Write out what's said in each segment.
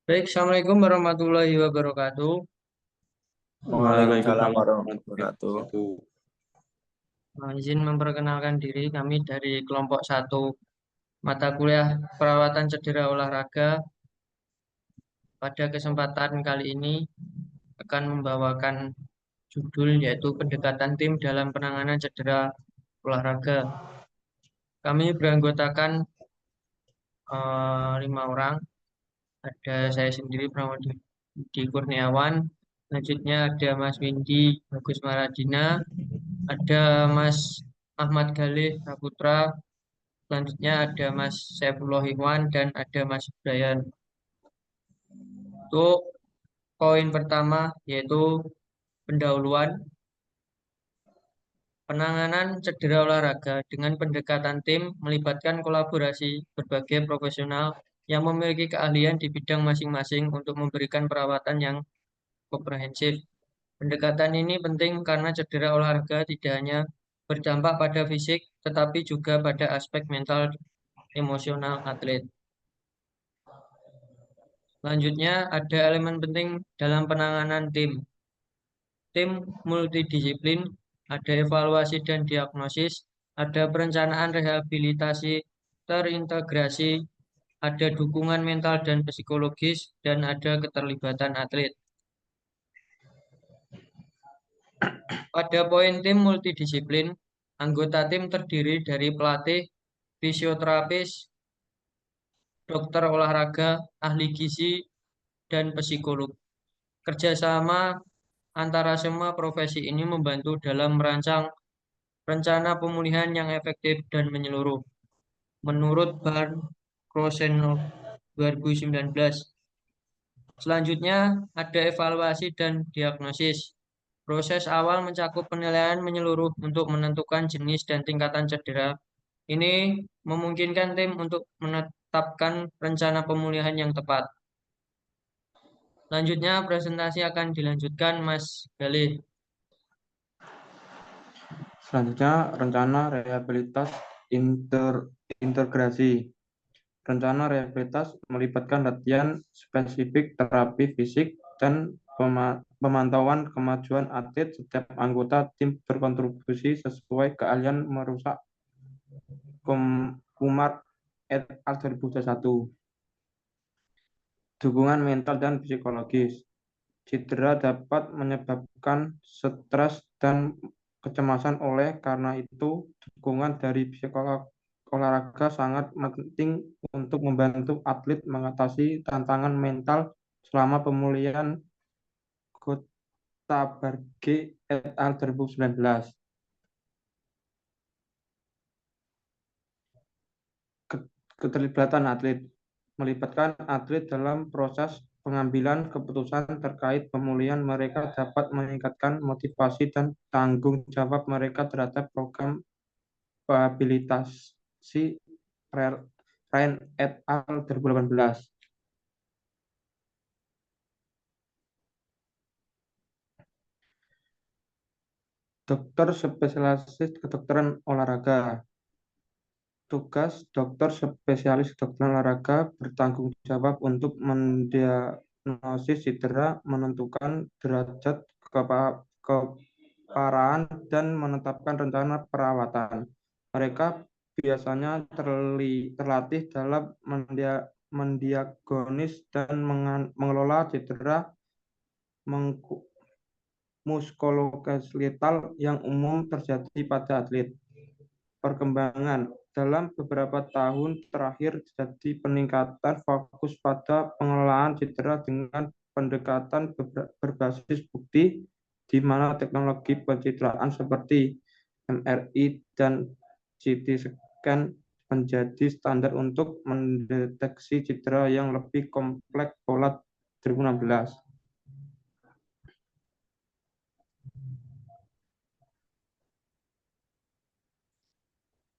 Baik, Assalamualaikum warahmatullahi wabarakatuh. Waalaikumsalam Waalaikumsalam warahmatullahi warahmatullahi wabarakatuh. wabarakatuh. Izin memperkenalkan diri kami dari kelompok satu mata kuliah perawatan cedera olahraga. Pada kesempatan kali ini akan membawakan judul yaitu pendekatan tim dalam penanganan cedera olahraga. Kami beranggotakan 5 orang. Ada saya sendiri Budi Kurniawan. Selanjutnya ada Mas Windy Bagus Maradina, ada Mas Ahmad Galih Saputra. Selanjutnya ada Mas Saifullah Ikhwan dan ada Mas Brian. Untuk poin pertama yaitu pendahuluan penanganan cedera olahraga dengan pendekatan tim melibatkan kolaborasi berbagai profesional yang memiliki keahlian di bidang masing-masing untuk memberikan perawatan yang komprehensif. Pendekatan ini penting karena cedera olahraga tidak hanya berdampak pada fisik, tetapi juga pada aspek mental emosional atlet. Selanjutnya ada elemen penting dalam penanganan tim. Tim multidisiplin, ada evaluasi dan diagnosis, ada perencanaan rehabilitasi terintegrasi, ada dukungan mental dan psikologis, dan ada keterlibatan atlet. Pada poin tim multidisiplin, anggota tim terdiri dari pelatih, fisioterapis, dokter olahraga, ahli gizi, dan psikolog. Kerjasama antara semua profesi ini membantu dalam merancang rencana pemulihan yang efektif dan menyeluruh. Menurut Barn Rosenhoff 2019. Selanjutnya ada evaluasi dan diagnosis. Proses awal mencakup penilaian menyeluruh untuk menentukan jenis dan tingkatan cedera. Ini memungkinkan tim untuk menetapkan rencana pemulihan yang tepat. Selanjutnya presentasi akan dilanjutkan Mas Galih. Selanjutnya, rencana rehabilitas integrasi. Rencana rehabilitas melibatkan latihan spesifik terapi fisik dan pemantauan kemajuan atlet. Setiap anggota tim berkontribusi sesuai keahlian merusak. Kumar et al. 2021. Dukungan mental dan psikologis. Cedera dapat menyebabkan stres dan kecemasan. Oleh karena itu, dukungan dari psikolog olahraga sangat penting untuk membantu atlet mengatasi tantangan mental selama pemulihan. Gotabarge et al. 2019. Keterlibatan atlet melibatkan atlet dalam proses pengambilan keputusan terkait pemulihan. Mereka dapat meningkatkan motivasi dan tanggung jawab mereka terhadap program rehabilitasi. Ryan et al. 2018. Dokter spesialis kedokteran olahraga. Tugas dokter spesialis kedokteran olahraga bertanggung jawab untuk mendiagnosis cedera, menentukan derajat keparahan, dan menetapkan rencana perawatan. Mereka biasanya terlatih dalam mendiagnosis dan mengelola cedera muskuloskeletal yang umum terjadi pada atlet. Perkembangan dalam beberapa tahun terakhir terjadi peningkatan fokus pada pengelolaan cedera dengan pendekatan berbasis bukti, di mana teknologi pencitraan seperti MRI dan CT scan menjadi standar untuk mendeteksi cedera yang lebih kompleks. Pola 2016.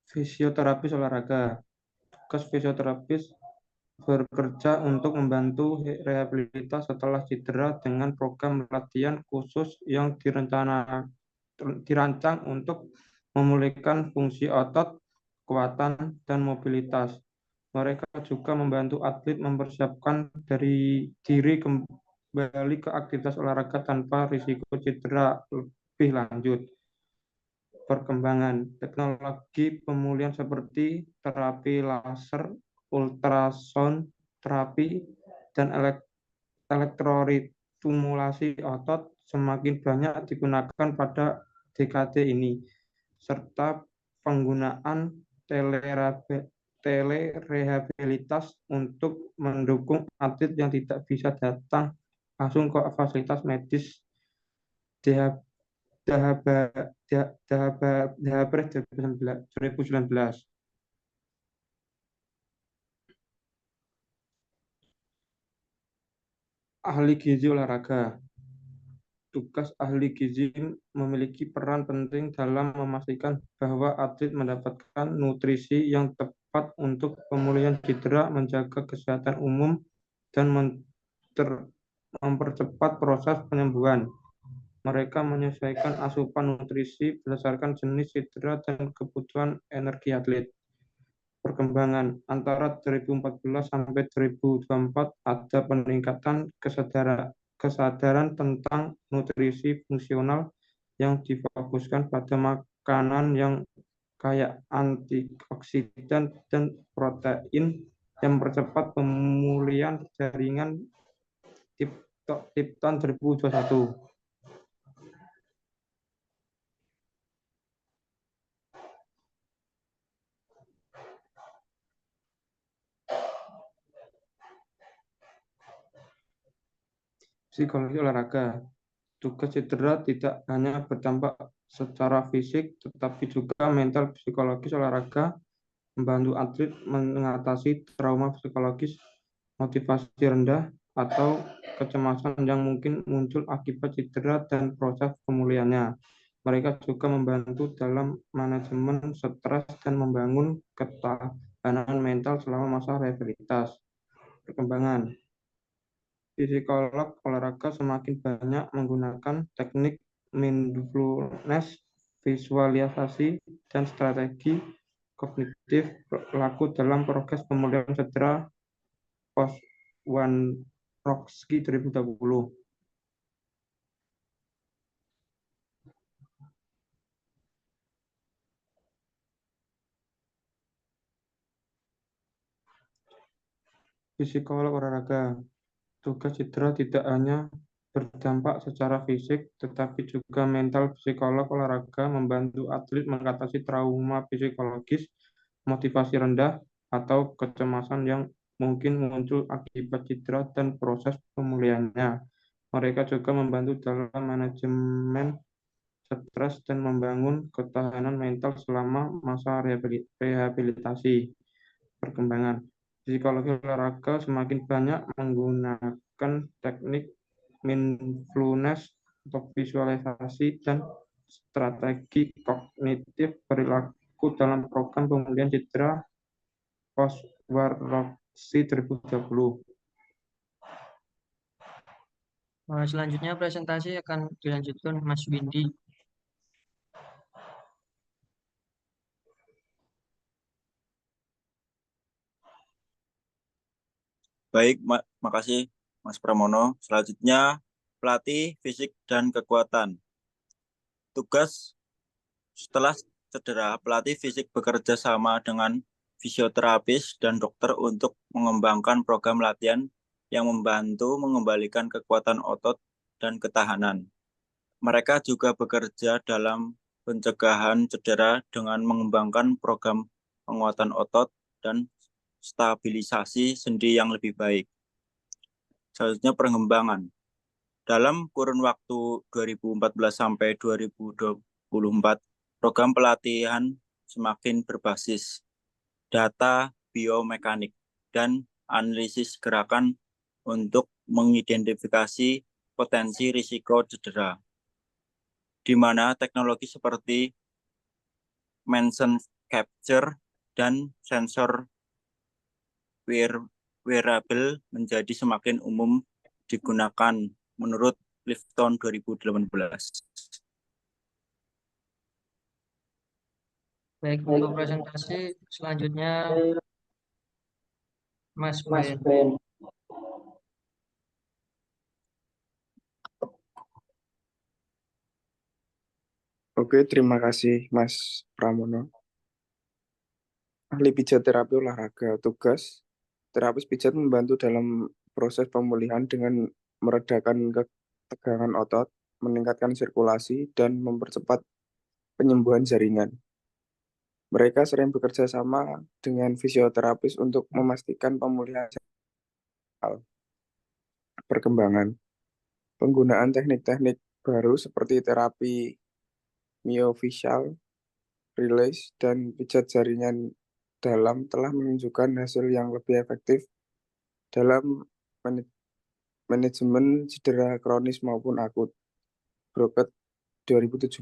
Fisioterapis olahraga. Tugas fisioterapis bekerja untuk membantu rehabilitas setelah cedera dengan program latihan khusus yang dirancang untuk memulihkan fungsi otot, kekuatan, dan mobilitas. Mereka juga membantu atlet mempersiapkan diri kembali ke aktivitas olahraga tanpa risiko cedera lebih lanjut. Perkembangan teknologi pemulihan seperti terapi laser, ultrasound terapi, dan elektrostimulasi otot semakin banyak digunakan pada dekade ini, serta penggunaan telerehabilitas untuk mendukung atlet yang tidak bisa datang langsung ke fasilitas medis. Dahapres 2019. Ahli gizi olahraga. Tugas ahli gizi memiliki peran penting dalam memastikan bahwa atlet mendapatkan nutrisi yang tepat untuk pemulihan cedera, menjaga kesehatan umum, dan mempercepat proses penyembuhan. Mereka menyesuaikan asupan nutrisi berdasarkan jenis cedera dan kebutuhan energi atlet. Perkembangan antara 2014 sampai 2024 ada peningkatan kesadaran tentang nutrisi fungsional yang difokuskan pada makanan yang kaya antioksidan dan protein yang mempercepat pemulihan jaringan tahun 2021. Psikologi olahraga. Tugas cedera tidak hanya berdampak secara fisik, tetapi juga mental psikologis olahraga, membantu atlet mengatasi trauma psikologis, motivasi rendah, atau kecemasan yang mungkin muncul akibat cedera dan proses pemulihannya. Mereka juga membantu dalam manajemen stres dan membangun ketahanan mental selama masa rehabilitasi. Perkembangan psikolog olahraga semakin banyak menggunakan teknik mindfulness, visualisasi, dan strategi kognitif berlaku dalam proses pemulihan cedera post-Wanrowski 2020. Psikolog olahraga. Tugas cedera tidak hanya berdampak secara fisik, tetapi juga mental. Psikolog olahraga membantu atlet mengatasi trauma psikologis, motivasi rendah, atau kecemasan yang mungkin muncul akibat cedera dan proses pemulihannya. Mereka juga membantu dalam manajemen stres dan membangun ketahanan mental selama masa rehabilitasi. Perkembangan psikologi olahraga semakin banyak menggunakan teknik mindfulness untuk visualisasi dan strategi kognitif perilaku dalam program pemulihan cedera post-Wanrowski 2020. Selanjutnya presentasi akan dilanjutkan Mas Windy. Baik, makasih Mas Pramono. Selanjutnya, pelatih fisik dan kekuatan. Tugas setelah cedera, pelatih fisik bekerja sama dengan fisioterapis dan dokter untuk mengembangkan program latihan yang membantu mengembalikan kekuatan otot dan ketahanan. Mereka juga bekerja dalam pencegahan cedera dengan mengembangkan program penguatan otot dan stabilisasi sendi yang lebih baik. Selanjutnya pengembangan. Dalam kurun waktu 2014 sampai 2024, program pelatihan semakin berbasis data biomekanik dan analisis gerakan untuk mengidentifikasi potensi risiko cedera, di mana teknologi seperti motion capture dan sensor wearable menjadi semakin umum digunakan menurut Clifton 2018. Baik, untuk presentasi selanjutnya Mas Brian. Oke, terima kasih Mas Pramono. Ahli pijat terapi olahraga. Tugas terapis pijat membantu dalam proses pemulihan dengan meredakan ketegangan otot, meningkatkan sirkulasi, dan mempercepat penyembuhan jaringan. Mereka sering bekerja sama dengan fisioterapis untuk memastikan pemulihan perkembangan. Penggunaan teknik-teknik baru seperti terapi myofascial release dan pijat jaringan dalam telah menunjukkan hasil yang lebih efektif dalam manajemen cedera kronis maupun akut. Broket 2017.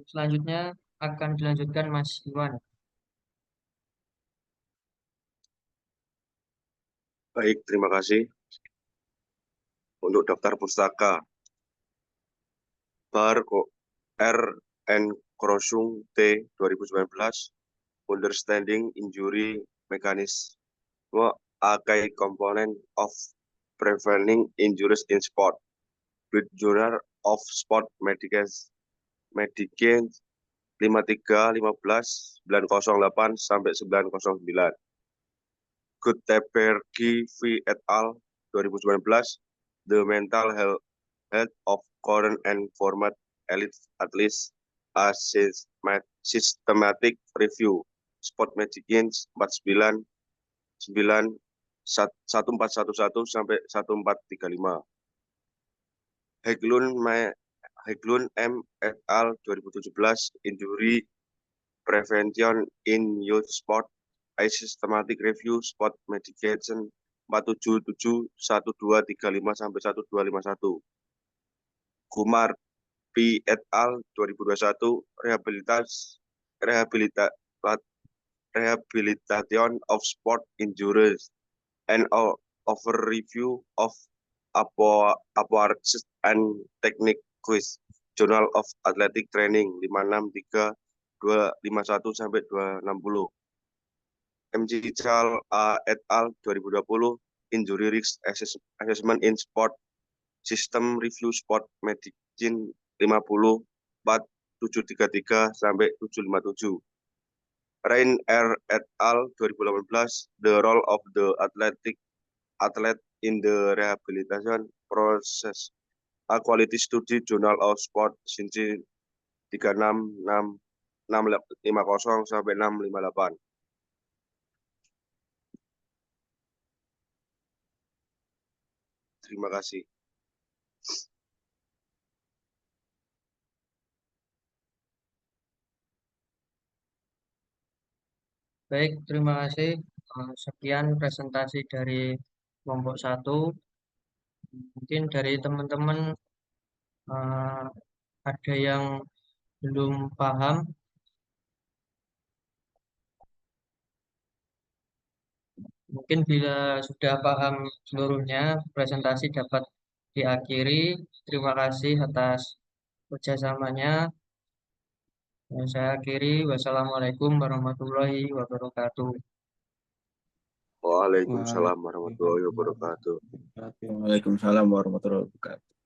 Selanjutnya akan dilanjutkan Mas Iwan. Baik, terima kasih. Untuk daftar pustaka, Bar R. N. Krossung T. 2019, Understanding Injury Mechanism, a key component of preventing injuries in sport, with Journal of Sport Medicine 53-15-908-909. Gutenberg V. et al. 2019, The Mental Health of Current and Former Elite Athletes, a Systematic Review, Sport Medicine 49 1411 sampai 1435. Heglund M. et al. 2017, Injury Prevention in Youth Sport, a Systematic Review, Sport Medication 477 1235 sampai 1251. Kumar P. et al. 2021, Rehabilitation of Sport Injuries, and overview of approaches and technique quiz, Journal of Athletic Training 563-251 sampai 260. MC Chal A. et al. 2020, Injury Risk Assessment in Sport, System Review Sport Medicine 50 4733 sampai 757. Rain R. et al. 2018, The Role of the Athlete in the Rehabilitation Process, a Quality Study, Journal of Sport, Science 36-650 sampai 658. Terima kasih. Baik, terima kasih. Sekian presentasi dari kelompok 1. Mungkin dari teman-teman ada yang belum paham. Mungkin bila sudah paham seluruhnya, presentasi dapat diakhiri. Terima kasih atas kerjasamanya. Saya akhiri. Wassalamualaikum warahmatullahi wabarakatuh. Waalaikumsalam warahmatullahi wabarakatuh. Waalaikumsalam warahmatullahi wabarakatuh.